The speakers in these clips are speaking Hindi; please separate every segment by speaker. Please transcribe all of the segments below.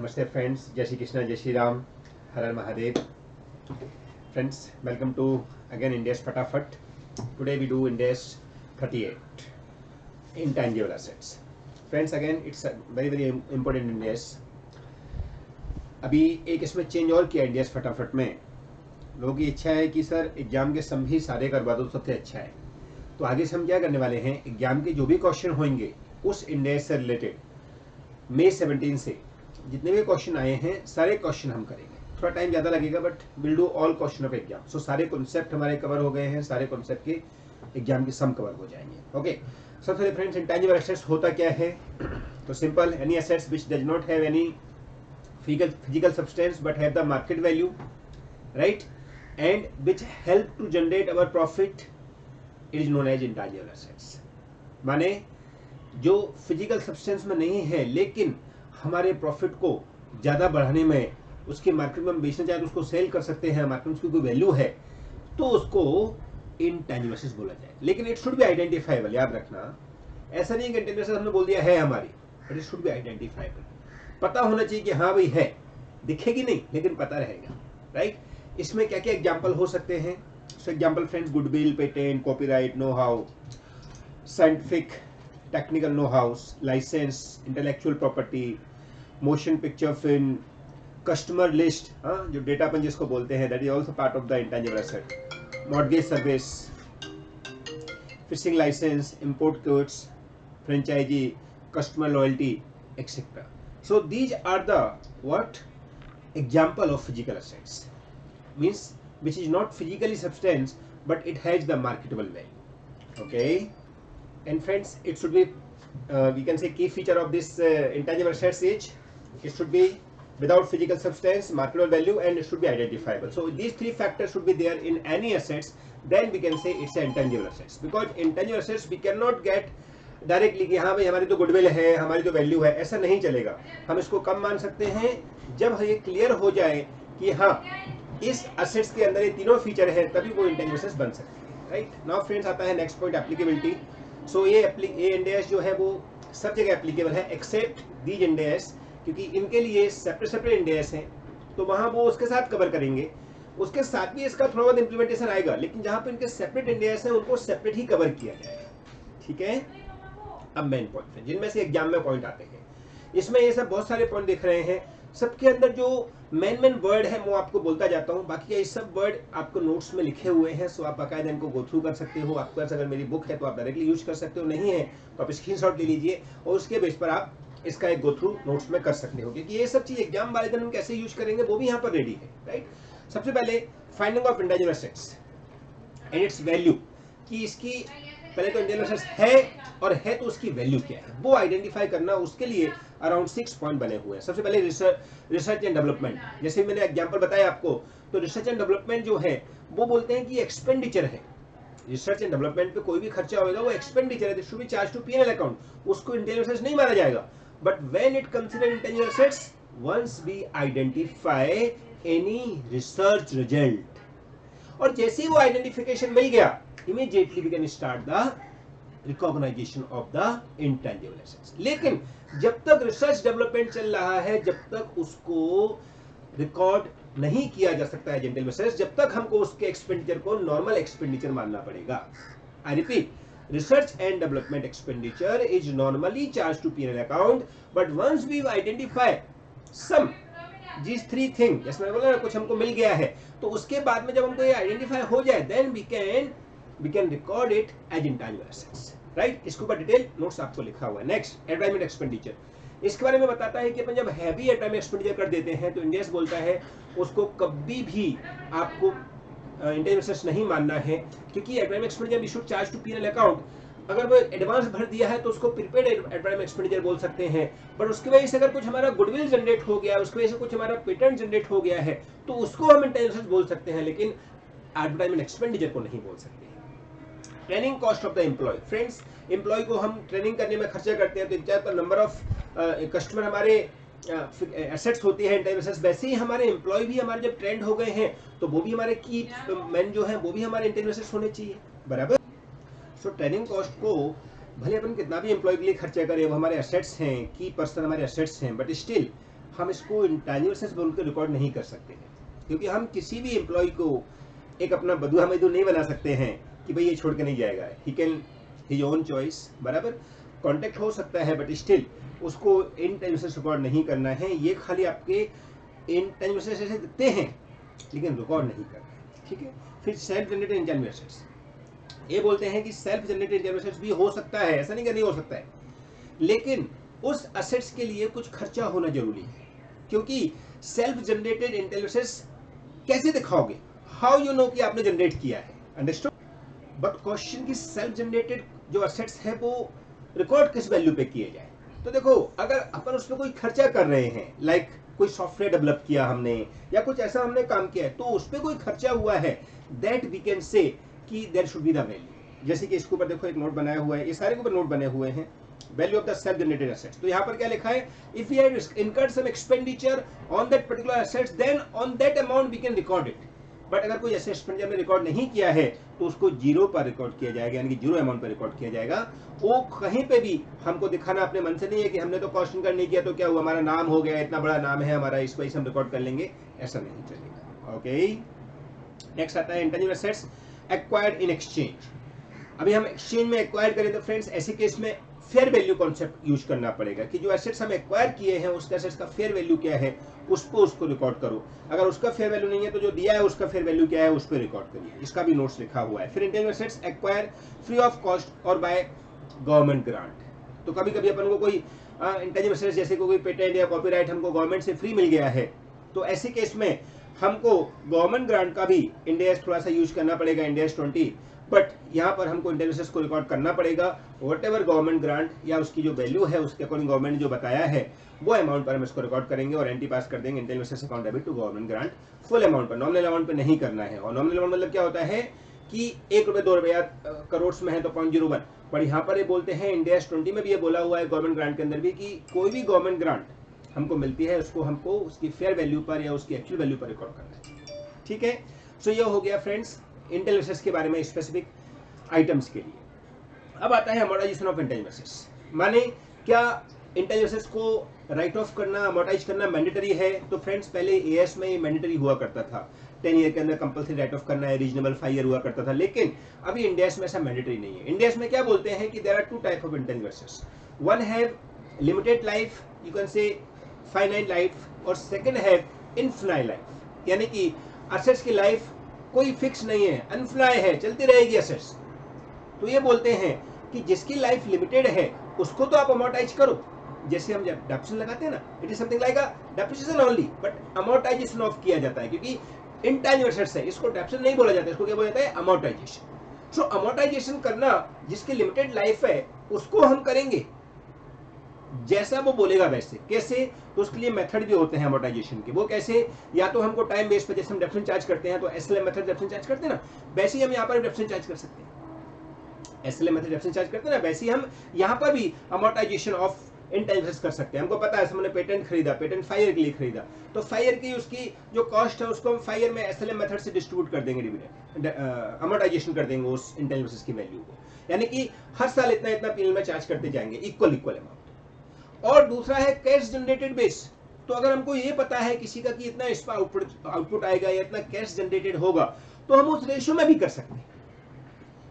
Speaker 1: Namaste friends, Jai Shri Krishna, Jai Shri Ram, Har Har Mahadev. Friends, welcome to again India's Fatafat. Today we do India's 38 intangible assets. Friends, again it's a very important India's. अभी एक इसमें चेंज और किया इंडियाज फटाफट में. लोगों की इच्छा है कि सर एग्जाम के सम भी सारे करवा दो, सबसे अच्छा है. तो आगे से हम क्या करने वाले हैं, एग्जाम के जो भी क्वेश्चन होंगे उस इंडेक्स से रिलेटेड मई 17 से जितने भी क्वेश्चन आए हैं सारे क्वेश्चन हम करेंगे. थोड़ा टाइम ज़्यादा लगेगा but will do all question of exam. So सारे कॉन्सेप्ट हमारे कवर हो गए हैं, सारे कॉन्सेप्ट के एग्जाम की सम कवर हो जाएंगे. ओके, सबसे फ्रेंड्स इंटेंजिबल एसेट्स होता क्या है? तो simple, any assets which does not have any physical substance but have the market value, right, and which help to generate our profit, it is known as intangible assets. माने जो फिजिकल सब्सटेंस में नहीं है लेकिन हमारे प्रॉफिट को ज़्यादा बढ़ाने में, उसके मार्केट में हम बेचना चाहे तो उसको सेल कर सकते हैं, मार्केट में उसकी कोई वैल्यू है तो उसको इंटेंजिबल एसेट्स बोला जाए. लेकिन इट शुड बी आइडेंटिफाइबल. याद रखना, ऐसा नहीं कि इंटेंजिबल एसेट्स हमने बोल दिया है हमारी, but it should B identifiable. पता होना चाहिए कि हाँ भाई है, दिखेगी नहीं लेकिन पता रहेगा, राइट. इसमें क्या क्या एग्जाम्पल हो सकते हैं? So example friends, goodwill, patent, copyright, know how, scientific technical know how, licence, intellectual property, motion picture film, customer list, जो डेटा अपन जिसको बोलते हैं, that is also part of the intangible asset. Mortgage service, fishing licence, import codes, franchise, customer loyalty, etcetera. So these are the what example of physical assets, means which is not physically substance but it has the marketable value. Okay, and friends, it should be we can say key feature of this intangible assets is it should be without physical substance, marketable value, and it should be identifiable. So these three factors should be there in any assets, then we can say it's an intangible assets. Because intangible assets we cannot get directly कि हाँ भाई हमारी तो गुडविल है, हमारी तो वैल्यू है, ऐसा नहीं चलेगा. हम इसको कम मान सकते हैं जब ये क्लियर हो जाए कि हाँ इस असेट्स के अंदर ये तीनों फीचर है, तभी वो इंटेंजिबल एसेट्स बन सकती है, राइट. नाउ फ्रेंड्स आता है नेक्स्ट पॉइंट, एप्लीकेबिलिटी. सो ये इंडेस जो है वो सब जगह एप्लीकेबल है एक्सेप्ट दीज इंडेस, क्योंकि इनके लिए सेपरेट इंडेस हैं तो वहाँ वो उसके साथ कवर करेंगे. उसके साथ भी इसका थोड़ा बहुत इंप्लीमेंटेशन आएगा, लेकिन जहाँ पे इनके सेपरेट इंडेस हैं उनको सेपरेट ही कवर किया जाएगा. ठीक है. अब मेन पॉइंट है जिनमें से एग्जाम में पॉइंट आते हैं. इसमें ये सब बहुत सारे पॉइंट दिख रहे हैं, सबके अंदर जो मेन वर्ड है वो आपको बोलता जाता हूँ. बाकी ये सब वर्ड आपको नोट्स में लिखे हुए हैं, सो आप बाकायदा इनको गो थ्रू कर सकते हो. आपके पास अगर मेरी बुक है तो आप डायरेक्टली यूज कर सकते हो, नहीं है तो आप स्क्रीनशॉट ले लीजिए और उसके बेस पर आप इसका एक गो थ्रू नोट्स में कर सकते हो, क्योंकि ये सब चीज एग्जाम वाले दिन हम कैसे यूज करेंगे वो भी यहाँ पर रेडी है, राइट. सबसे पहले finding of intangible assets and it's value, कि इसकी पहले तो इंटेंजिबल एसेट्स है और है तो उसकी वैल्यू क्या है वो आइडेंटिफाई करना. उसके लिए अराउंड 6 पॉइंट बने हुए हैं. सबसे पहले रिसर्च एंड डेवलपमेंट. जैसे मैंने एग्जांपल बताया आपको, तो रिसर्च एंड डेवलपमेंट जो है वो बोलते हैं कि एक्सपेंडिचर है. रिसर्च एंड डेवलपमेंट पे कोई भी खर्चा होगा वो एक्सपेंडिचर है, this should be charge to PNL account. उसको इंटेंजिबल एसेट्स नहीं माना जाएगा. But when it consider intangible assets, once we identify any research result, और जैसे ही वो आइडेंटिफिकेशन मिल गया, immediately we can start the recognition of the intangible assets. लेकिन जब तक रिसर्च डेवलपमेंट चल रहा है, जब तक उसको रिकॉर्ड नहीं किया जा सकता है इंटेंजिबल एसेट्स, जब तक हमको उसके एक्सपेंडिचर को नॉर्मल एक्सपेंडिचर मानना पड़ेगा. I repeat, research and development expenditure is normally charge to PNL account, but once we identify some these three things, जैसे मैंने बोला ना कुछ हमको मिल गया है, तो उसके बाद में जब हमको ये आइडेंटिफाई हो जाए, then we can record it as intangible assets, right. इसके ऊपर डिटेल नोट्स आपको लिखा हुआ है. Next, advertisement expenditure. इसके बारे में बताता है कि अपन जब हैवी एडवर्टाइजमेंट एक्सपेंडिचर कर देते हैं तो इंडेस बोलता है उसको कभी भी आपको इंटेंजिबल एसेट्स नहीं मानना है, क्योंकि advertisement expenditure we should charge to PNL account. अगर वो एडवांस भर दिया है तो उसको प्रीपेड एडवर्टाइजमेंट एक्सपेंडिचर बोल सकते हैं. बट उसकी वजह से अगर कुछ हमारा गुडविल जनरेट हो गया, उसकी वजह से कुछ हमारा पेटेंट जनरेट हो गया है, तो उसको हम इंटेंजिबल एसेट्स बोल सकते हैं, लेकिन एडवर्टाइजमेंट एक्सपेंडिचर को नहीं बोल सकते. Training cost of the employee. Friends, employee को हम ट्रेनिंग करने में खर्चा करते हैं, तो एक चाहे नंबर ऑफ कस्टमर हमारे एसेट्स होती है इंटेंजिबल एसेट्स, वैसे ही हमारे एम्प्लॉय भी हमारे जब ट्रेंड हो गए हैं तो वो भी हमारे की मैन जो है वो भी हमारे इंटेंजिबल एसेट्स होने चाहिए, बराबर. सो ट्रेनिंग कॉस्ट को भले अपन कितना भी एम्प्लॉय के लिए खर्चा करें, वो हमारे एसेट्स हैं, की पर्सन हमारे एसेट्स हैं, बट स्टिल हम इसको इंटेंजिबल एसेट्स बोल के रिकॉर्ड नहीं कर सकते हैं, क्योंकि हम किसी भी एम्प्लॉय को एक अपना बदुआ मजदूर नहीं बना सकते हैं कि भाई ये छोड़ के नहीं जाएगा, he can his own choice, बराबर। कॉन्टेक्ट हो सकता है बट स्टिल उसको इंटेंजिबल एसेट्स रिकॉर्ड नहीं करना है। ये खाली आपके इंटेंजिबल एसेट्स दिखते हैं लेकिन रिकॉर्ड नहीं करना है, ठीक है। फिर सेल्फ जनरेटेड इंटेंजिबल एसेट्स, ये बोलते हैं कि सेल्फ जनरेटेड इंटेंजिबल एसेट्स भी हो सकता है, ऐसा नहीं कि नहीं हो सकता है, लेकिन उस एसेट्स के लिए कुछ खर्चा होना जरूरी है, क्योंकि सेल्फ जनरेटेड इंटेंजिबल एसेट्स कैसे दिखाओगे, हाउ यू नो कि आपने जनरेट किया है, अंडरस्टूड। बट क्वेश्चन की सेल्फ जनरेटेड जो एसेट्स है वो रिकॉर्ड किस वैल्यू पे किए जाए। तो देखो, अगर अपन उसमें कोई खर्चा कर रहे हैं, लाइक कोई सॉफ्टवेयर डेवलप किया हमने या कुछ ऐसा हमने काम किया है, तो उस पर कोई खर्चा हुआ है, दैट वी कैन से कि there should be the value. जैसे कि इसके ऊपर देखो एक नोट बनाया हुआ है, ये सारे के ऊपर नोट बने हुए हैं, value of the self generated assets. तो यहाँ पर क्या लिखा है, if you have incurred some expenditure on that particular assets then on that amount we can record it. But अगर कोई ऐसे एक्सपेंडिचर में रिकॉर्ड नहीं किया है तो उसको जीरो पर रिकॉर्ड किया जाएगा, यानी कि जीरो अमाउंट पर रिकॉर्ड किया जाएगा। वो कहीं पे भी हमको दिखाना अपने मन से नहीं है कि हमने तो कॉस्ट इनकम नहीं किया तो क्या हुआ, हमारा नाम हो गया, इतना बड़ा नाम है हमारा, इस वजह से हम रिकॉर्ड कर लेंगे, ऐसा नहीं चलेगा। ओके, नेक्स्ट आता है intangible assets acquired in exchange. अभी हम एक्सचेंज में एक्वायर करें तो फ्रेंड्स ऐसे केस में फेयर वैल्यू कॉन्सेप्ट यूज करना पड़ेगा कि जो एसेट्स हम एक्वायर किए हैं उसका एसेट्स का फेयर वैल्यू क्या है, उसको रिकॉर्ड करो। अगर उसका फेयर वैल्यू नहीं है तो जो दिया है उसका फेयर वैल्यू क्या है उस पर रिकॉर्ड करिए, इसका भी नोट्स लिखा हुआ है। फिर intangible assets acquire free of cost और बाय गवर्नमेंट ग्रांट। तो कभी कभी अपन को कोई इंटेंजिबल एसेट्स जैसे कोई पेटेंट या कॉपीराइट हमको गवर्नमेंट से फ्री मिल गया है, तो ऐसे केस में हमको गवर्नमेंट ग्रांट का भी इंड एस थोड़ा सा यूज करना पड़ेगा, इंड एस 20। बट यहाँ पर हमको इंटेंजिबल एसेट्स को रिकॉर्ड करना पड़ेगा, व्हाटएवर गवर्नमेंट ग्रांट या उसकी जो वैल्यू है उसके अकॉर्डिंग गवर्नमेंट जो बताया है वो अमाउंट पर हम इसको रिकॉर्ड करेंगे और एंटी पास कर देंगे intangible assets account debit to government grant full amount पर, नॉमिनल अमाउंट पर नहीं करना है। और नॉमिनल अमाउंट मतलब क्या होता है कि 1 रुपये 2 रुपया करोड़ में है तो 0.01, पर यहाँ पर ये बोलते हैं इंड एस 20 में भी ये बोला हुआ है गवर्नमेंट ग्रांट के अंदर भी कि कोई भी गवर्नमेंट ग्रांट हमको मिलती है उसको हमको उसकी फेयर वैल्यू पर या उसकी एक्चुअल वैल्यू पर रिकॉर्ड करना है, ठीक है। सो ये हो गया फ्रेंड्स इंटेंजिबल एसेट्स के बारे में स्पेसिफिक आइटम्स के लिए। अब आता है अमोर्टाइजेशन ऑफ इंटेंजिबल एसेट्स, माने क्या इंटेंजिबल एसेट्स को राइट ऑफ करना, अमोर्टाइज करना मैंडेटरी है। तो फ्रेंड्स पहले एएस में ये मैंडेटरी हुआ करता था, 10 ईयर के अंदर कंपल्सरी राइट ऑफ करना है, रीजनेबल 5 ईयर हुआ करता था, लेकिन अभी इंड एस में ऐसा मैंडेटरी नहीं है। इंड एस में क्या बोलते हैं कि there are 2 type of intangible assets, one have limited life, you can say finite life, और सेकंड हैव इनफिनाइट लाइफ, यानी कि एसेट्स की लाइफ कोई फिक्स नहीं है, अनफिनाइट है, चलती रहेगी एसेट्स। तो ये बोलते हैं कि जिसकी लाइफ लिमिटेड है उसको तो आप अमोर्टाइज करो, जैसे हम जब डेप्रिसिएशन लगाते हैं ना, it is something like a depreciation only, but amortisation of किया जाता है क्योंकि इंटेंजिबल एसेट्स है, इसको डेप्रिसिएशन नहीं बोला जाता, इसको क्या बोला जाता है, अमोर्टाइजेशन। सो अमोर्टाइजेशन करना जिसकी लिमिटेड लाइफ है उसको हम करेंगे जैसा वो बोलेगा वैसे। कैसे, तो उसके लिए मेथड भी होते हैं अमोर्टाइजेशन के। वो कैसे, या तो हमको टाइम बेस पे जैसे हम डेप्रिसिएशन चार्ज करते हैं तो एसएलएम मेथड डेप्रिसिएशन चार्ज करते हैं ना, वैसे ही हम यहाँ पर डेप्रिसिएशन चार्ज कर सकते हैं, एसएलएम मेथड डेप्रिसिएशन चार्ज करते हैं ना, वैसे ही हम यहाँ पर भी अमोर्टाइजेशन ऑफ इंटेंजिबल एसेट्स कर सकते हैं। हमको पता है हमने पेटेंट खरीदा, पेटेंट 5 ईयर के लिए खरीदा, तो 5 ईयर की उसकी जो कॉस्ट है उसको हम 5 ईयर में एसएलएम मेथड से डिस्ट्रीब्यूट कर देंगे, डिविडेंड अमोर्टाइजेशन कर देंगे उस इंटेंजिबल एसेट्स की वैल्यू को, यानी कि हर साल इतना इतना पीएनएल में चार्ज करते जाएंगे इक्वल अमाउंट। और दूसरा है कैश जनरेटेड बेस। तो अगर हमको ये पता है किसी का कि इतना इसका आउटपुट आएगा या इतना कैश जनरेटेड होगा तो हम उस रेशियो में भी कर सकते हैं।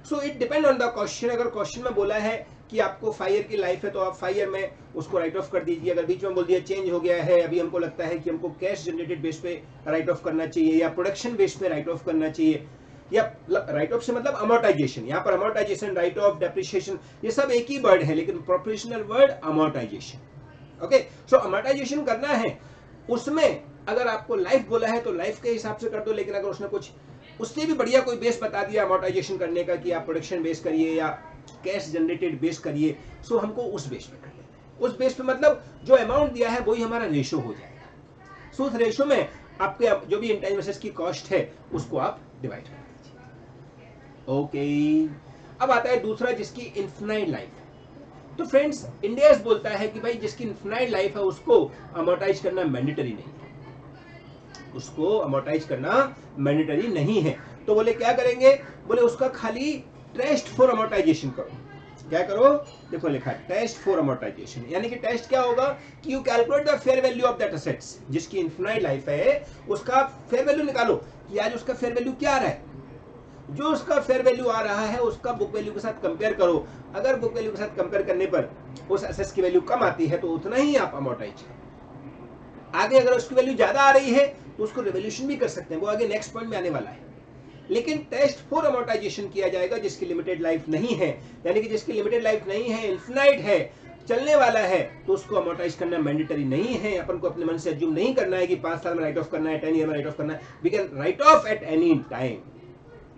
Speaker 1: So it depend on the question. अगर क्वेश्चन में बोला है कि आपको 5 ईयर की लाइफ है तो आप 5 ईयर में उसको राइट ऑफ कर दीजिए। अगर बीच में बोल दिया चेंज हो गया है, अभी हमको लगता है कि हमको कैश जनरेटेड बेस पे राइट ऑफ करना चाहिए या प्रोडक्शन बेस पे राइट ऑफ करना चाहिए, या राइट ऑफ से मतलब अमोर्टाइजेशन, यहाँ पर अमोर्टाइजेशन, राइट ऑफ, डेप्रिसिएशन, ये सब एक ही वर्ड है लेकिन प्रोफेशनल वर्ड अमोर्टाइजेशन। ओके, सो अमोर्टाइजेशन करना है, उसमें अगर आपको लाइफ बोला है तो लाइफ के हिसाब से कर दो, लेकिन अगर उसने कुछ उससे भी बढ़िया कोई बेस बता दिया अमोर्टाइजेशन करने का कि आप प्रोडक्शन बेस करिए या कैश जनरेटेड बेस करिए, सो हमको उस बेस पे कर लेना है। उस बेस पे मतलब जो अमाउंट दिया है वही हमारा रेशो हो जाएगा। सो उस रेशो में आपके जो भी इंटेंजिबल एसेट्स की कॉस्ट है उसको आप डिवाइड कर दीजिए। ओके, अब आता है दूसरा जिसकी इनफिनाइट लाइफ। तो फ्रेंड्स इंड एस बोलता है कि भाई जिसकी इनफिनाइट लाइफ है उसको अमोर्टाइज करना मैंडेटरी नहीं है, उसको अमोर्टाइज करना मैंडेटरी नहीं है। तो बोले क्या करेंगे, बोले उसका खाली ट्रेस्ट फॉर अमोर्टाइजेशन करो, क्या करो, देखो लिखा टेस्ट फॉर अमोर्टाइजेशन, यानी कि टेस्ट क्या होगा कि you calculate the fair value of that assets, जिसकी इन्फिनाइट लाइफ है उसका फेयर वैल्यू निकालो कि आज उसका फेयर वैल्यू क्या आ रहा है। जो उसका फेयर वैल्यू आ रहा है उसका बुक वैल्यू के साथ कंपेयर करो। अगर बुक वैल्यू के साथ कंपेयर करने पर उस एसेट्स की वैल्यू कम आती है तो उतना ही आप अमोर्टाइज करो। आगे अगर उसकी वैल्यू ज्यादा आ रही है तो उसको रिवोल्यूशन भी कर सकते हैं, वो आगे नेक्स्ट पॉइंट में आने वाला है। लेकिन टेस्ट फॉर अमोर्टाइजेशन किया जाएगा जिसकी लिमिटेड लाइफ नहीं है, यानी कि जिसकी लिमिटेड लाइफ नहीं है, इन्फिनाइट है, चलने वाला है, तो उसको अमोर्टाइज करना मैंडेटरी नहीं है। अपन को अपने मन से अज्यूम नहीं करना है कि 5 साल में राइट ऑफ करना है, 10 ईयर में राइट ऑफ करना है। We can write off at any time.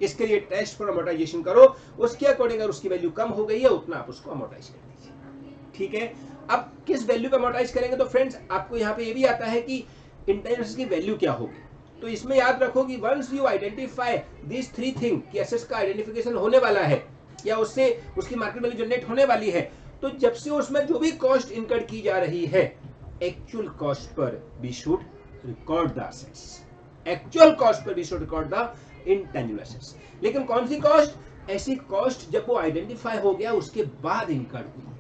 Speaker 1: इसके लिए टेस्ट फॉर अमोर्टाइजेशन करो, उसके अकॉर्डिंग अगर उसकी वैल्यू कम हो गई है उतना आप उसको अमोर्टाइज कर दीजिए। ठीक है, अब किस वैल्यू पे अमोर्टाइज करेंगे, तो फ्रेंड्स आपको यहाँ पे ये भी आता है कि इंटेंसिटी की वैल्यू क्या होगी। तो इसमें याद रखो कि once you identify this 3 thing कि एसेट्स का आइडेंटिफिकेशन होने वाला है या उससे उसकी मार्केट वैल्यू जनरेट होने वाली है, तो जब से उसमें जो भी कॉस्ट इनकर्ड की जा रही है, एक्चुअल कॉस्ट पर we should record the assets, actual cost पर we should record the intangible assets. लेकिन कौन सी कॉस्ट, ऐसी कॉस्ट जब वो आइडेंटिफाई हो गया उसके बाद इनकर्ड हुई,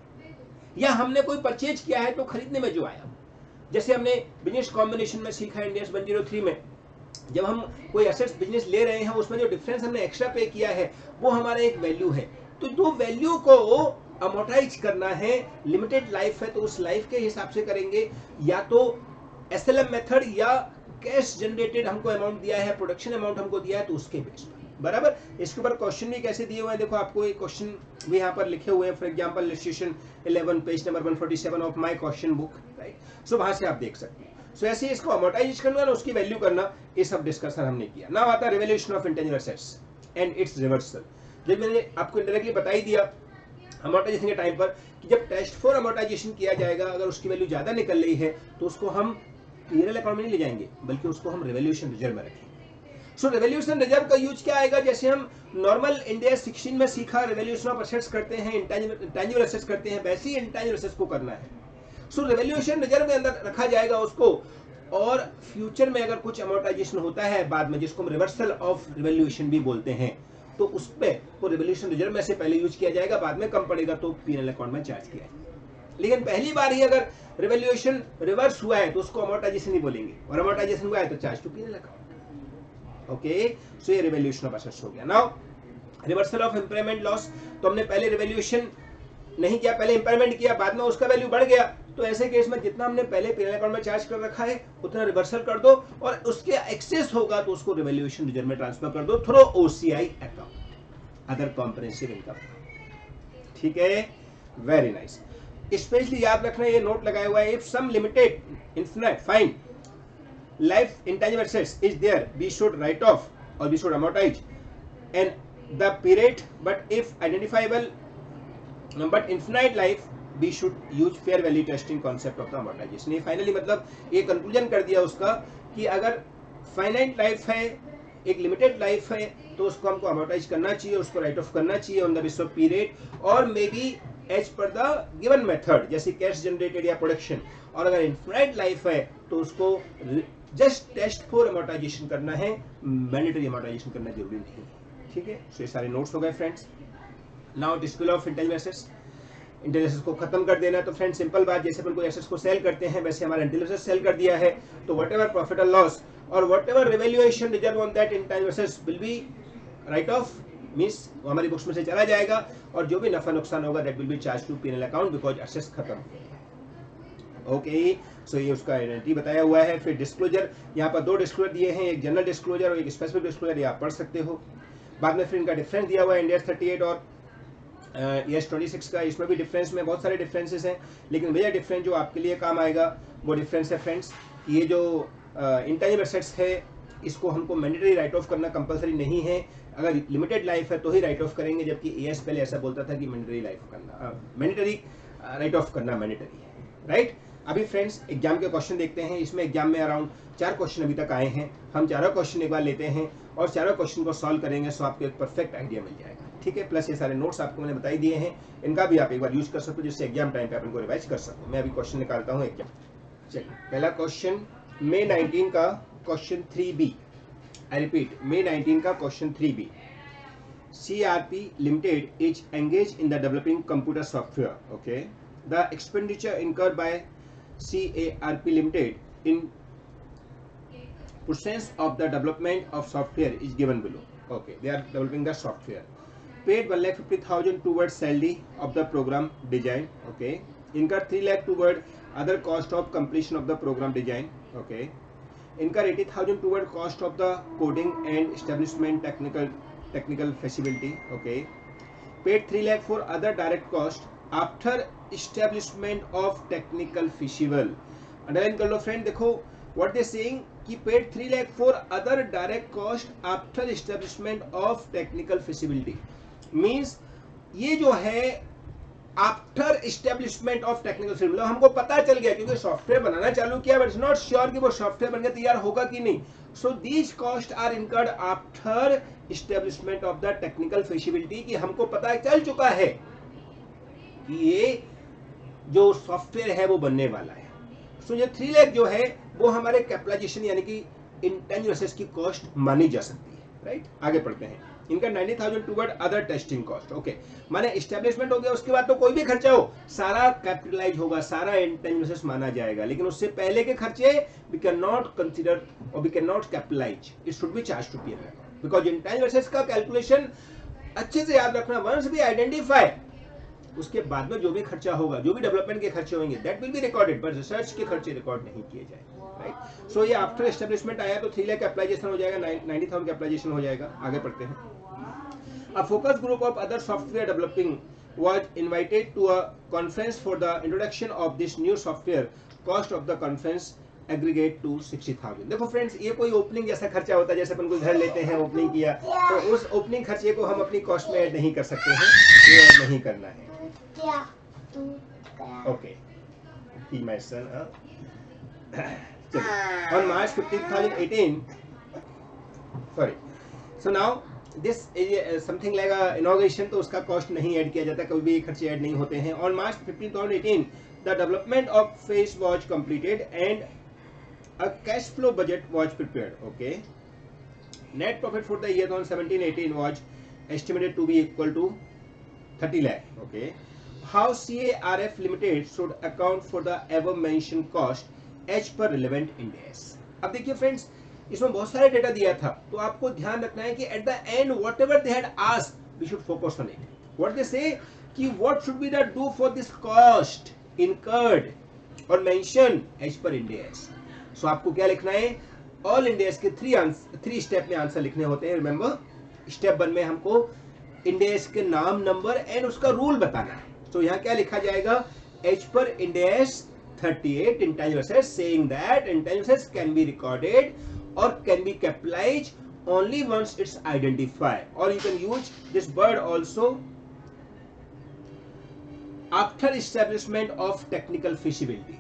Speaker 1: या हमने कोई परचेज किया है तो खरीदने में जो आया। जैसे हमने बिजनेस कॉम्बिनेशन में सीखा है इंडियस 103 में, जब हम कोई एसेट्स बिजनेस ले रहे हैं उसमें जो डिफरेंस हमने एक्स्ट्रा पे किया है वो हमारा एक वैल्यू है। तो जो वैल्यू को अमोर्टाइज करना है, लिमिटेड लाइफ है तो उस लाइफ के हिसाब से करेंगे, या तो एसएलएम मेथड या कैश जनरेटेड हमको अमाउंट दिया है, प्रोडक्शन अमाउंट हमको दिया है तो उसके बेस पर। बराबर, इसके ऊपर क्वेश्चन भी कैसे दिए हुए हैं, देखो आपको एक क्वेश्चन भी यहाँ पर लिखे हुए हैं। For example illustration 11 page number 147 of my question book, right. So वहां से आप देख सकते हैं। सो ऐसे इसको अमोर्टाइज करना, उसकी वैल्यू करना, ये सब डिस्कशन हमने किया। नाउ आता है revaluation of intangible assets and it's reversal. जब मैंने आपको इंडायरेक्टली बता ही दिया अमोर्टाइजेशन के टाइम पर कि जब टेस्ट फॉर अमोर्टाइजेशन किया जाएगा, अगर उसकी वैल्यू ज्यादा निकल रही है तो उसको हम पीएनएल अकाउंट में नहीं ले जाएंगे, बल्कि उसको हम रिवैल्यूएशन रिजर्व में रखेंगे। सो रिवैल्यूएशन रिजर्व का यूज क्या आएगा, जैसे हम नॉर्मल इंडिया 16 में सीखा रिवैल्यूएशन ऑफ एसेट्स करते हैं, इंटेंजिबल एसेट्स करते हैं, वैसे ही इंटेंजिबल एसेट्स को करना है। सो रिवैल्यूएशन रिजर्व के अंदर रखा जाएगा उसको, और फ्यूचर में अगर कुछ अमोर्टाइजेशन होता है बाद में, जिसको हम रिवर्सल ऑफ रिवैल्यूएशन भी बोलते हैं, तो उस पे वो रिवैल्यूएशन रिजर्व में से पहले यूज किया जाएगा, बाद में कम पड़ेगा तो पीएनएल अकाउंट में चार्ज किया जाएगा। लेकिन पहली बार ही अगर रिवैल्यूएशन रिवर्स हुआ है तो उसको अमोर्टाइजेशन नहीं बोलेंगे, और अमोर्टाइजेशन हुआ है तो charge to PNL account. Okay, so ये रिवैल्यूएशन ऑफ एसेट्स हो गया। Now reversal of impairment loss, तो हमने पहले रिवैल्यूएशन नहीं किया, पहले इंपेयरमेंट किया, बाद में उसका वैल्यू बढ़ गया, तो ऐसे केस में जितना हमने पहले पीएनएल अकाउंट में चार्ज कर रखा है उतना रिवर्सल कर दो, और उसके एक्सेस होगा तो उसको रिवैल्यूएशन रिजर्व में ट्रांसफर कर दो through OCI account, other comprehensive income. ठीक है, वेरी नाइस। स्पेशली याद रखना, ये नोट लगाया हुआ है, if some limited infinite fine life intangible assets is there, we should write off और we should amortise and the period, but if identifiable but infinite life we should use fair value testing concept of the amortisation. ये फाइनली मतलब ये कंक्लूजन कर दिया उसका कि अगर फाइनाइट लाइफ है, एक लिमिटेड लाइफ है, तो उसको हमको अमोर्टाइज करना चाहिए, उसको राइट ऑफ करना चाहिए on the basis of period, और may be as per the given method, जैसे कैश जनरेटेड या प्रोडक्शन। और अगर इनफिनाइट लाइफ है तो उसको जस्ट टेस्ट फॉर अमोर्टाइजेशन करना है, मैंडेटरी अमोर्टाइजेशन करना जरूरी नहीं है। ठीक है, तो ये सारे नोट्स हो गए friends. Now display of intangible assets, intangible assets को खत्म कर देना। तो फ्रेंड्स सिंपल बात, जैसे अपन कोई एसेट्स को सेल करते हैं वैसे हमारा इंटेंजिबल एसेट्स सेल कर दिया है, तो व्हाटएवर प्रॉफिट और लॉस और whatever revaluation reserve on that intangible assets will be right of, means वो हमारी बुक्स में से चला जाएगा, और जो भी नफा नुकसान होगा that will be charge to PNL account because assets खत्म हो गए। ओके, सो ये उसका आइडेंटिटी बताया हुआ है। फिर डिस्क्लोजर, यहाँ पर 2 डिस्क्लोजर दिए हैं, एक जनरल डिस्क्लोजर और एक स्पेसिफिक डिस्क्लोजर, ये आप पढ़ सकते हो। बाद में फिर इनका डिफरेंस दिया हुआ है, इंडिया 38 और यस 26 का, इसमें भी डिफरेंस में बहुत सारे डिफरेंसेस हैं, लेकिन मेजर डिफरेंस जो आपके लिए काम आएगा वो डिफरेंस है फ्रेंड्स, ये जो इंटेंजिबल एसेट्स है इसको हमको मैंडेटरी राइट ऑफ करना कंपलसरी नहीं है, अगर लिमिटेड लाइफ है तो ही राइट ऑफ करेंगे, जबकि एएस पहले ऐसा बोलता था कि मैंडेटरी लाइफ करना, मैंडेटरी राइट ऑफ करना मैंडेटरी है, राइट। अभी फ्रेंड्स एग्जाम के क्वेश्चन देखते हैं। इसमें एग्जाम में अराउंड 4 क्वेश्चन अभी तक आए हैं, हम चारों क्वेश्चन एक बार लेते हैं और चारों क्वेश्चन को सॉल्व करेंगे, सो आपको एक परफेक्ट आइडिया मिल जाएगा। ठीक है, प्लस ये सारे नोट्स आपको मैंने बताई दिए हैं, इनका भी आप एक बार यूज कर सकते हो, जिससे एग्जाम टाइम पे आप इनको रिवाइज कर सको। मैं अभी क्वेश्चन निकालता हूँ एग्जाम। चलिए, पहला क्वेश्चन May 19 का question 3B, I repeat May 19 का question 3B। CRP Limited is engaged in the developing computer software. Okay, the expenditure incurred by CARP Limited in pursuance of the development of software is given below. Okay, they are developing the software. Paid 1,50,000 towards salary of the program design. Okay, incurred 3 lakh toward other cost of completion of the program design. Okay, incur 80,000 toward cost of the coding and establishment technical feasibility. Okay, paid 3 lakh for other direct cost after establishment of technical feasible. Underline कर लो फ्रेंड, देखो व्हाट दे सेइंग कि paid 3 lakh for other direct cost after establishment of technical feasibility, means ये जो है after establishment of technical feasibility, मतलब हमको पता चल गया क्योंकि सॉफ्टवेयर बनाना चालू किया, बट इट्स नॉट श्योर कि वो सॉफ्टवेयर बनकर तैयार होगा कि नहीं. So these cost are incurred after establishment of the technical feasibility, कि हमको पता चल चुका है कि ये जो सॉफ्टवेयर है वो बनने वाला है. सो ये 3 लाख जो है वो हमारे कैपिटलाइजेशन यानी कि इंटेंजिबल एसेट्स की कॉस्ट मानी जा सकती है. राइट, आगे पढ़ते हैं. इनका 90,000 toward other testing cost. Okay, माने एस्टेब्लिशमेंट हो गया, उसके बाद तो कोई भी खर्चा हो सारा कैपिटलाइज होगा, सारा इंटेंजिबल एसेट्स माना जाएगा, लेकिन उससे पहले के खर्चे वी कैन नॉट कंसीडर और we can not capitalize, it should be charge to PNL account, because intangible assets का कैलकुलेशन अच्छे से याद रखना, वंस वी आइडेंटिफाई उसके बाद में जो भी खर्चा होगा, जो भी डेवलपमेंट के खर्चे होंगे, that will be recorded, but research के खर्चे रिकॉर्ड नहीं किए जाएंगे. राइट, सो ये आफ्टर एस्टेब्लिशमेंट आया तो 3 लाख कैपिटलाइजेशन हो जाएगा, 90,000 कैपिटलाइजेशन हो जाएगा. आगे पढ़ते हैं. A focus group of other software developing was invited to a conference for the introduction of this new software. Cost of the conference aggregate to 60,000. देखो फ्रेंड्स, ये कोई ओपनिंग जैसा खर्चा होता है, जैसे अपन कोई घर लेते हैं, ओपनिंग किया, तो उस ओपनिंग खर्चे को हम अपनी कॉस्ट में ऐड नहीं कर सकते हैं, ये ऐड नहीं करना है. Okay, he my son. On March 15, 2018. Sorry. So now this is something like a inauguration, तो उसका कॉस्ट नहीं ऐड किया जाता, कभी भी खर्चे ऐड नहीं होते हैं. On March 15, 2018, the development of phase was completed and a cash flow budget was prepared. Okay. Net profit for the year 2017-18 was estimated to be equal to 30 lakh. Okay. How CARF Limited should account for the above mentioned cost as per relevant Ind AS. अब देखिए फ्रेंड्स, इसमें बहुत सारे डेटा दिया था, तो आपको ध्यान रखना है कि at the end whatever they had asked we should focus on it. What they say कि what should be the do for this cost incurred और मेंशन एज पर Ind AS. सो आपको क्या लिखना है, ऑल Ind AS के 3 स्टेप में आंसर लिखने होते हैं. रिमेंबर, स्टेप 1 में हमको Ind AS के नाम, नंबर एंड उसका रूल बताना है. तो यहाँ क्या लिखा जाएगा, एज पर Ind AS 38 intangible assets, saying that intangible assets can be recorded or can be capitalized only once it's identified, or you can use this word also after establishment of technical feasibility,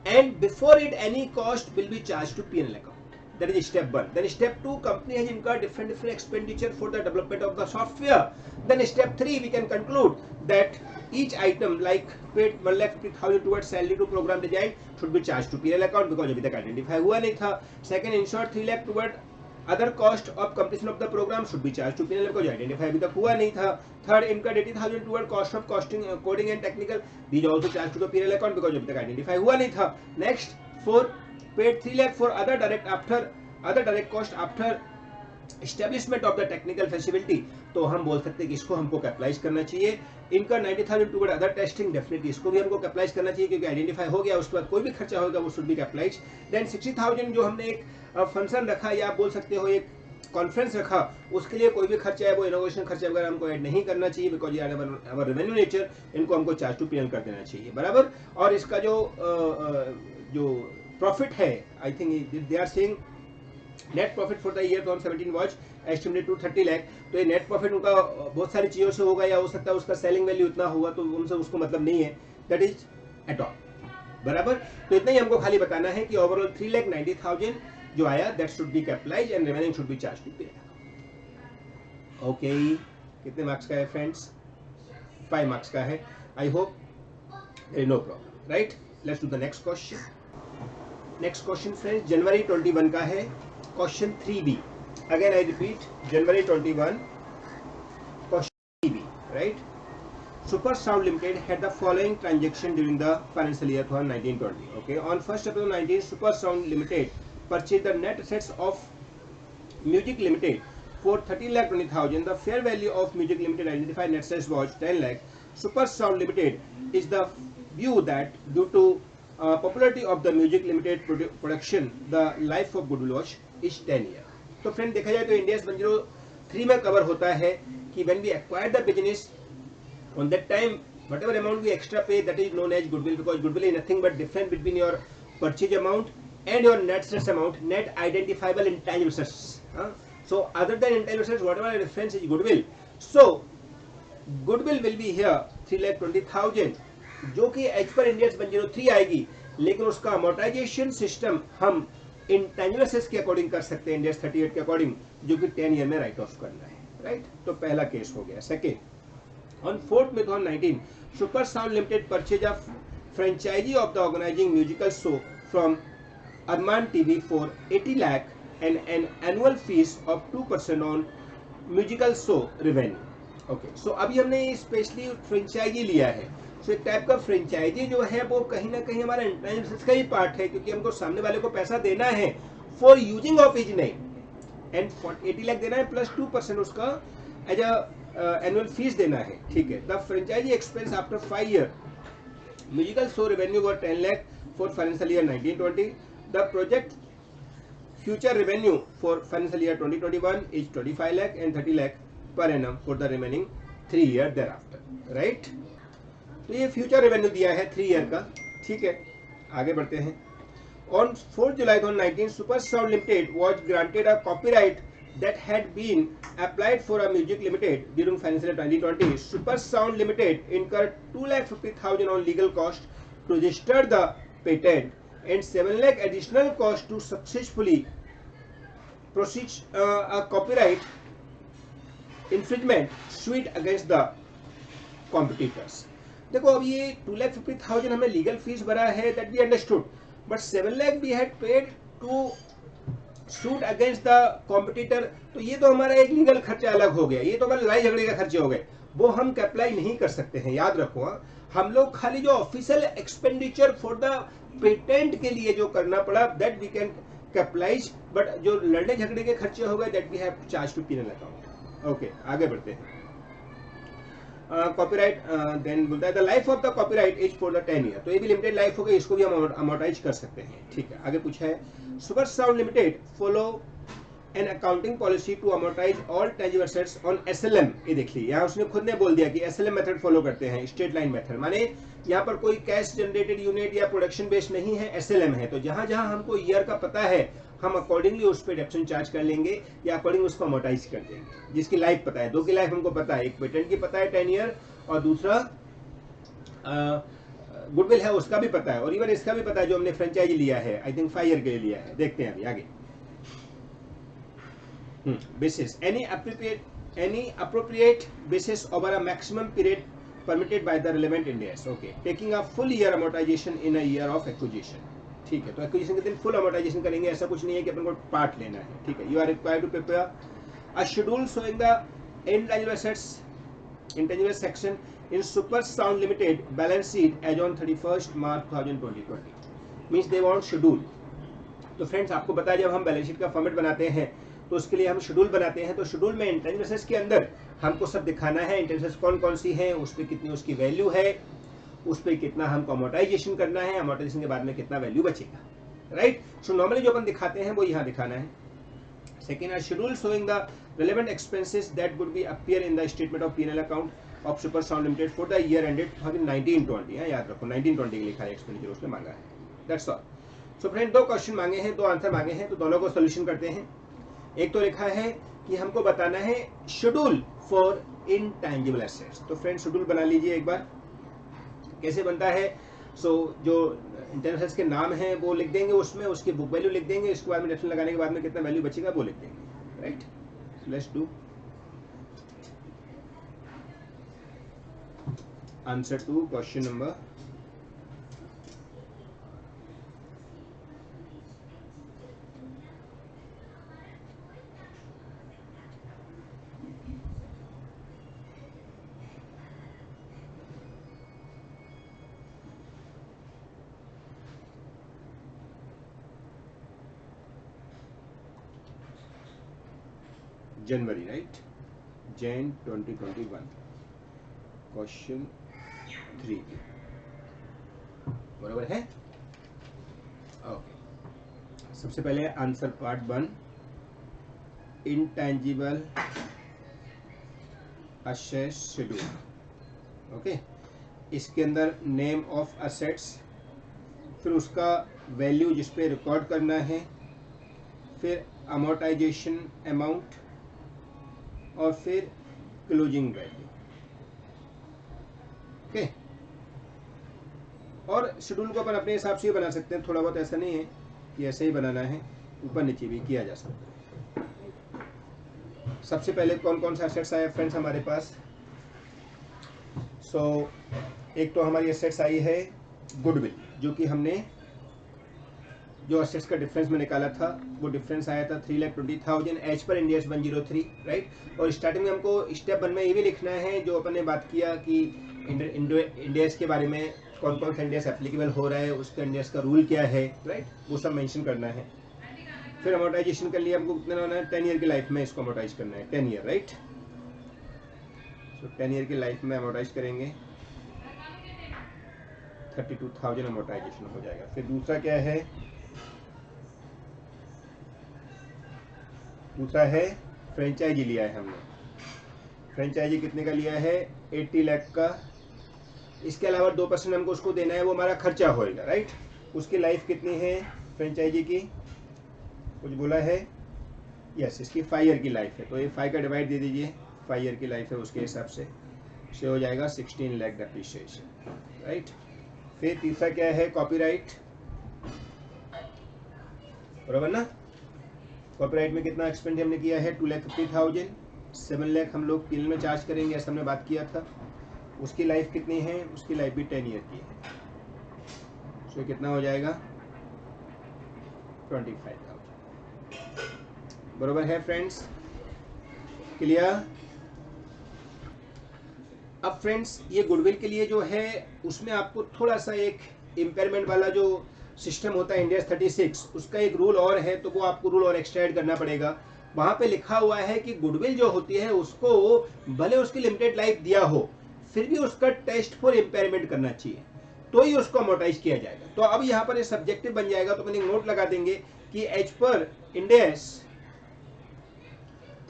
Speaker 1: and before it any cost will be charged to P&L account. That is step 1. Then step 2, company has incurred different expenditure for the development of the software. Then step 3, we can conclude that each item like paid 1,50,000 towards salary to program design should be charged to P&L account, because अभी तक आइडेंटिफाई हुआ नहीं था. Second, insured 3 lakh toward other cost of completion of the program should be charged to P&L, because identify अभी तक हुआ नहीं था. Third, incurred 80,000 toward cost of coding and technical, these also charged to the P&L account, because अभी तक आइडेंटिफाई हुआ नहीं था. Next, 4, paid 3 lakh for other direct cost after establishment of the technical feasibility, तो हम बोल सकते हैं कि इसको हमको कैपिटलाइज करना चाहिए. इनका 90,000 टुवर्ड अदर टेस्टिंग, डेफिनेटली इसको भी हमको कैपिटलाइज करना चाहिए, क्योंकि आइडेंटिफाई हो गया, उसके बाद कोई भी खर्चा होगा वो शुड बी कैपिटलाइज. देन 60,000 जो हमने एक फंक्शन रखा, या आप बोल सकते हो एक कॉन्फ्रेंस रखा, उसके लिए कोई भी खर्चा है वो इनोवेशन खर्चा वगैरह हमको ऐड नहीं करना चाहिए, बिकॉज ये अवर रेवेन्यू नेचर, इनको हमको चार्ज टू P&L कर देना चाहिए. बराबर. और इसका जो प्रॉफिट है, I think they are saying net profit for the year 2017 was estimated to 30 lakh. तो ये नेट प्रॉफिट उनका बहुत सारी चीजों से होगा, या हो सकता है उसका सेलिंग वैल्यू इतना हुआ, तो उनसे उसको मतलब नहीं है, दैट इज एट ऑल. बराबर. तो इतना ही हमको खाली बताना है कि ओवरऑल 3,90,000 जो आया, that should be capitalize and remaining should be charge to P&L. Okay, कितने मार्क्स का है फ्रेंड्स? 5 मार्क्स का है. I hope there is no problem. Right, let's do the next question. Next question friends जनवरी 21 का है, question 3B. Again I repeat, जनवरी 21 right? Super Sound Limited had the following transaction during the financial year 2019-20. Okay, on 1st April 2019, Super Sound Limited purchased the net assets of Music Limited for 30,20,000. The fair value of Music Limited identified net assets was 10 lakh. Super Sound Limited is the view that due to popularity of the Music Limited production, the life of goodwill was is 10 year. तो फ्रेंड देखा जाए तो इंडियस 103 में कवर होता है कि when we acquired the business, on that time whatever amount we extra pay, that is known as goodwill, because goodwill is nothing but difference between your purchase amount and your net assets amount, net identifiable intangible assets. So other than intangible assets, whatever reference is goodwill, so goodwill will be here 3,20,000, जो कि एज पर इंडियस 103 आएगी, लेकिन उसका अमोर्टाइजेशन सिस्टम हम इंटेंजिबल एसेट्स के अकॉर्डिंग कर सकते हैं, इंडियस 38 के अकॉर्डिंग, जो कि 10 ईयर में राइट ऑफ करना है, राइट? तो पहला केस हो गया. Second, on 4th May 2019, Super Sound Limited purchased a franchisee of the organizing musical show from Arman TV for 80 lakh and an annual fees of 2% on musical show revenue. Okay, so अभी हमने स्पेशली फ्रेंचाइजी लिया है. सो एक टाइप का फ्रेंचाइजी जो है वो कहीं ना कहीं हमारा इंटेंजिबल का ही पार्ट है, क्योंकि हमको सामने वाले को पैसा देना है for using of his name, and 80 lakh देना है प्लस 2% उसका एज अ एनुअल फीस देना है. ठीक है. The franchise expense after 5 year musical show revenue were 10 lakh for financial year 1920. The project future revenue for financial year 2021 is 25 lakh and 30 lakh per annum for the remaining 3 year thereafter, right? तो ये फ्यूचर रेवेन्यू दिया है 3 ईयर का. ठीक है, आगे बढ़ते हैं. On 4 July 2019, Super Sound Limited was granted a copyright that had been applied for a Music Limited during financial year 2020. Super Sound Limited incurred 2,50,000 on legal cost to register the patent and 7 lakh additional cost to successfully proceed a copyright infringement suit against the competitors. देखो अब ये 2,50,000 हमें लीगल फीस भरा है, that we understood, but 7 lakh we had paid to suit against the competitor. तो ये तो हमारा एक लीगल खर्चा अलग हो गया, ये तो हमारे लड़ाई झगड़े का खर्चे हो गए, वो हम अप्लाई नहीं कर सकते हैं. याद रखो, हम लोग खाली जो official expenditure for the patent के लिए जो करना पड़ा, that we can capitalize, but जो लड़ने झगड़े के खर्चे हो गए, that we have charge to PNL account. Okay, आगे बढ़ते हैं. कॉपीराइट देन बोलता है the life of the copyright is for the 10 year. तो ये भी लिमिटेड लाइफ हो गई, इसको भी हम अमोर्टाइज कर सकते हैं. ठीक है, आगे पूछा है super sound limited follow an accounting policy to amortize all tangible assets on SLM. ये देख ली, यहाँ उसने खुद ने बोल दिया कि एसएलएम मेथड फॉलो करते हैं, स्ट्रेट लाइन मेथड. माने यहाँ पर कोई कैश जनरेटेड यूनिट या प्रोडक्शन बेस्ड नहीं है, एसएलएम है. तो जहां जहां हमको ईयर का पता है, हम अकॉर्डिंगली उस पर डेप्शन चार्ज कर लेंगे या अकॉर्डिंग उसको अमोर्टाइज कर देंगे. जिसकी लाइफ पता है, 2 की लाइफ हमको पता है, एक पेटेंट की पता है 10 ईयर, और दूसरा गुडविल है उसका भी पता है, और इवन इसका भी पता है जो हमने फ्रेंचाइजी लिया है, आई थिंक 5 ईयर के लिए लिया है. देखते हैं अभी आगे. Basis any appropriate basis over a maximum period permitted by the relevant Indians. Okay, taking a full year amortization in a year of acquisition. ठीक है, तो एक्विजिशन के दिन फुल अमोर्टाइजेशन करेंगे, ऐसा कुछ नहीं है कि अपन को पार्ट लेना है. ठीक है, you are required to prepare a schedule showing the intangible assets intangible section in Super Sound Limited balance sheet as on 31st March 2020. Means they want schedule. तो फ्रेंड्स आपको पता है जब हम बैलेंस शीट का फॉर्मेट बनाते हैं तो उसके लिए हम शेड्यूल बनाते हैं. तो शेड्यूल में इंटेंजिबल एसेट्स के अंदर हमको सब दिखाना है, इंटेंजिबल एसेट्स कौन कौन सी हैं, उस पर कितनी उसकी वैल्यू है, उस पर कितना हमको अमोर्टाइजेशन करना है, अमोर्टाइजेशन के बाद में कितना वैल्यू बचेगा, राइट? सो नॉर्मली जो अपन दिखाते हैं वो यहाँ दिखाना है. Second are schedule showing the relevant expenses that would be appear in the statement of P&L account of Super Sound Limited for the year ended 2019-20. याद रखो 19-20 के लिखा है एक्सपेंडिचर, उसने मांगा है. That's all. So friend 2 question मांगे हैं, 2 आंसर मांगे हैं, तो दोनों को सोल्यूशन करते हैं. एक तो लिखा है कि हमको बताना है शेड्यूल फॉर इनटैंजिबल एसेट्स. तो फ्रेंड शेड्यूल बना लीजिए एक बार. कैसे बनता है? सो जो इंटेंजिबल एसेट्स के नाम हैं वो लिख देंगे, उसमें उसकी बुक वैल्यू लिख देंगे, इसके बाद में डेफिनेट लगाने के बाद में कितना वैल्यू बचेगा वो लिख देंगे, right? Let's do answer to question number January, right, Jain 2021, question 3 बराबर है। ओके, सबसे पहले answer part 1, intangible assets schedule. Okay, इसके अंदर नेम ऑफ असेट्स, फिर उसका वैल्यू जिस पे रिकॉर्ड करना है, फिर अमोर्टाइजेशन अमाउंट, और फिर क्लोजिंग वैल्यू। ओके, और शेड्यूल को अपन अपने हिसाब से ही बना सकते हैं, थोड़ा बहुत, ऐसा नहीं है कि ऐसे ही बनाना है, ऊपर नीचे भी किया जा सकता है। सबसे पहले कौन कौन सा एसेट्स आया फ्रेंड्स हमारे पास? एक तो हमारी एसेट्स आई है गुडविल, जो कि हमने जो एसेट्स का डिफरेंस में निकाला था, वो डिफरेंस आया था 3,20,000 as per Ind AS 103, right. और स्टार्टिंग में हमको स्टेप 1 में ये भी लिखना है जो अपन ने बात किया कि इंड AS के बारे में, कौन कौन सा इंड AS एप्लीकेबल हो रहा है, उसका इंड AS का रूल क्या है, राइट, वो सब मेंशन करना है। फिर अमोर्टाइजेशन कर लिया, हमको कितना होना है, 10 ईयर की लाइफ में इसको अमोर्टाइज करना है, 10 ईयर, राइट। 10 ईयर की लाइफ में अमोर्टाइज करेंगे, 32,000 अमोर्टाइजेशन हो जाएगा। फिर दूसरा क्या है, दूसरा है फ्रेंचाइजी लिया है हमने, फ्रेंचाइजी कितने का लिया है, 80 लाख का। इसके अलावा 2% हमको उसको देना है, वो हमारा खर्चा होएगा, राइट। उसकी लाइफ कितनी है फ्रेंचाइजी की, कुछ बोला है, यस, इसकी 5 ईयर की लाइफ है, तो ये 5 का डिवाइड दे दीजिए, 5 ईयर की लाइफ है, उसके हिसाब से हो जाएगा 16 लाख डेप्रिसिएशन, राइट। फिर तीसरा क्या है, कॉपीराइट, बराबर ना। कॉपीराइट में कितना एक्सपेंड हमने किया है, 2,50,000, 7 लाख हम लोग किल में चार्ज करेंगे, ऐसा हमने बात किया था। उसकी लाइफ कितनी है, उसकी लाइफ भी 10 ईयर की है, सो कितना हो जाएगा, 25,000, बराबर है फ्रेंड्स, क्लियर। अब फ्रेंड्स ये गुडविल के लिए जो है, उसमें आपको थोड़ा सा एक इम्पेयरमेंट वाला जो सिस्टम होता है इंड AS 36, उसका एक रूल और है, तो वो आपको रूल और एक्स्ट्रा ऐड करना पड़ेगा। वहां पे लिखा हुआ है कि गुडविल जो होती है उसको भले उसकी लिमिटेड लाइफ दिया हो, फिर भी उसका टेस्ट फॉर इम्पेयरमेंट करना चाहिए, तो ही उसको अमोर्टाइज किया जाएगा। तो अब यहाँ पर ये सब्जेक्टिव बन जाएगा, तो मैंने एक नोट लगा देंगे कि as per Ind AS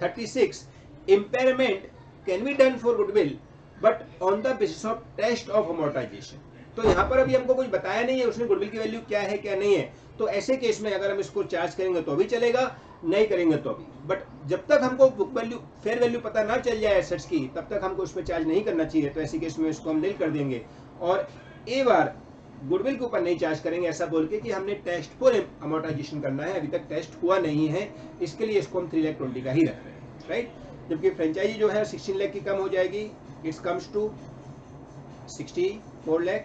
Speaker 1: 36 impairment can be done for goodwill but on the basis of test of amortization। तो यहाँ पर अभी हमको कुछ बताया नहीं है उसने गुडविल की वैल्यू क्या है क्या नहीं है, तो ऐसे केस में अगर हम इसको चार्ज करेंगे तो भी चलेगा, नहीं करेंगे तो भी। बट जब तक हमको बुक वैल्यू, फेयर वैल्यू पता ना चल जाए एसेट्स की, तब तक हमको उसमें चार्ज नहीं करना चाहिए। तो ऐसे केस में इसको हम नील कर देंगे और एक बार गुडविल के ऊपर नहीं चार्ज करेंगे, ऐसा बोल के कि हमने टेस्ट फॉर अमोर्टाइजेशन करना है, अभी तक टेस्ट हुआ नहीं है, इसके लिए इसको हम 3,20,000 का ही रख रहे हैं, राइट। जबकि फ्रेंचाइजी जो है 16 लाख की कम हो जाएगी, it's comes to 64 lakh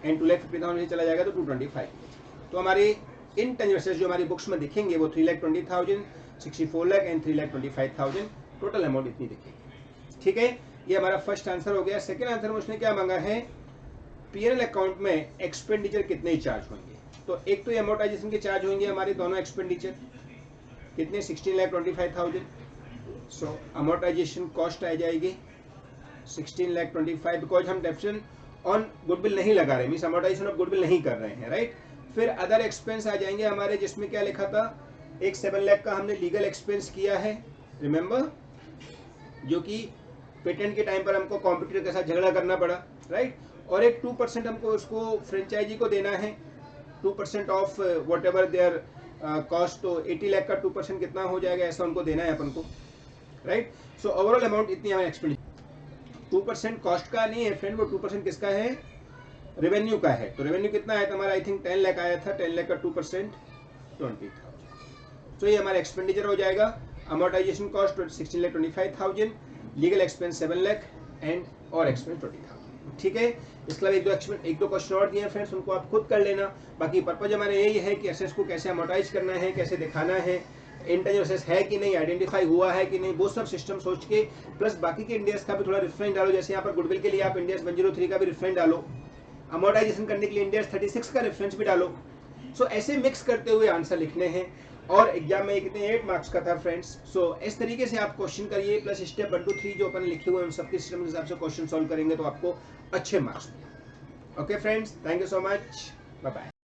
Speaker 1: and 2,50,000 चला जाएगा तो 225। तो हमारे इंटेंजिबल एसेट्स जो हमारी बुक्स में दिखेंगे वो 3,20,000, 64 लाख एंड 3,25,000, टोटल अमाउंट इतनी दिखेगी, ठीक है। ये हमारा फर्स्ट आंसर हो गया। सेकेंड आंसर में उसने क्या मांगा है, P&L अकाउंट में एक्सपेंडिचर कितने चार्ज होंगे। तो एक तो अमोर्टाइजेशन के चार्ज होंगे हमारे दोनों एक्सपेंडिचर कितने, 16,25,000। सो अमोर्टाइजेशन कॉस्ट आ जाएगी 16,25,000, बिकॉज हम डेप्शन ऑन गुडविल नहीं लगा रहे, मींस अमोर्टाइजेशन ऑफ गुडविल नहीं कर रहे हैं, राइट। फिर अदर एक्सपेंस आ जाएंगे हमारे, जिसमें क्या लिखा था, एक 7 लाख का हमने लीगल एक्सपेंस किया है, रिमेंबर, जो कि पेटेंट के टाइम पर हमको कॉम्पिटिटर के साथ झगड़ा करना पड़ा, राइट। और एक 2% हमको उसको फ्रेंचाइजी को देना है, 2% of what ever there cost. तो 80 लाख का 2% कितना हो जाएगा, ऐसा उनको देना है अपन को, राइट। सो ओवरऑल अमाउंट इतनी हमें एक्सपेंडिचर, 2% कॉस्ट का नहीं है फ्रेंड, वो 2% किसका है, रेवेन्यू का है। तो रेवेन्यू कितना आया था हमारा, आई थिंक 10 लाख आया था, 10 लाख का 2% 20,000। तो ये हमारा एक्सपेंडिचर हो जाएगा। Amortisation cost 16,25,000, legal expense 7 lakh and और एक्सपेंस 20,000, ठीक है। इसके अलावा एक दो क्वेश्चन और दिए हैं फ्रेंड्स, उनको आप खुद कर लेना। बाकी पर्पज हमारा यही है कि एसेट्स को कैसे अमोर्टाइज करना है, कैसे दिखाना है, इंटेंजिबल एसेट्स है कि नहीं, आइडेंटिफाई हुआ है कि नहीं, वो सब सिस्टम सोच के, प्लस बाकी के इंड AS का भी थोड़ा रेफरेंस डालो। जैसे यहाँ पर गुडविल के लिए आप इंड AS 103 का भी रेफरेंस डालो, अमोर्टाइजेशन करने के लिए इंड AS 36 का रेफरेंस भी डालो। सो ऐसे मिक्स करते हुए आंसर लिखने हैं। और एग्जाम में ये कितने 8 मार्क्स का था फ्रेंड्स। सो इस तरीके से आप क्वेश्चन करिए, प्लस स्टेप 1 2 3 जो अपन लिखे हुए हैं उन सबके सिस्टम के हिसाब से क्वेश्चन सॉल्व करेंगे तो आपको अच्छे मार्क्स मिलेंगे। Okay friends, thank you so much, bye bye.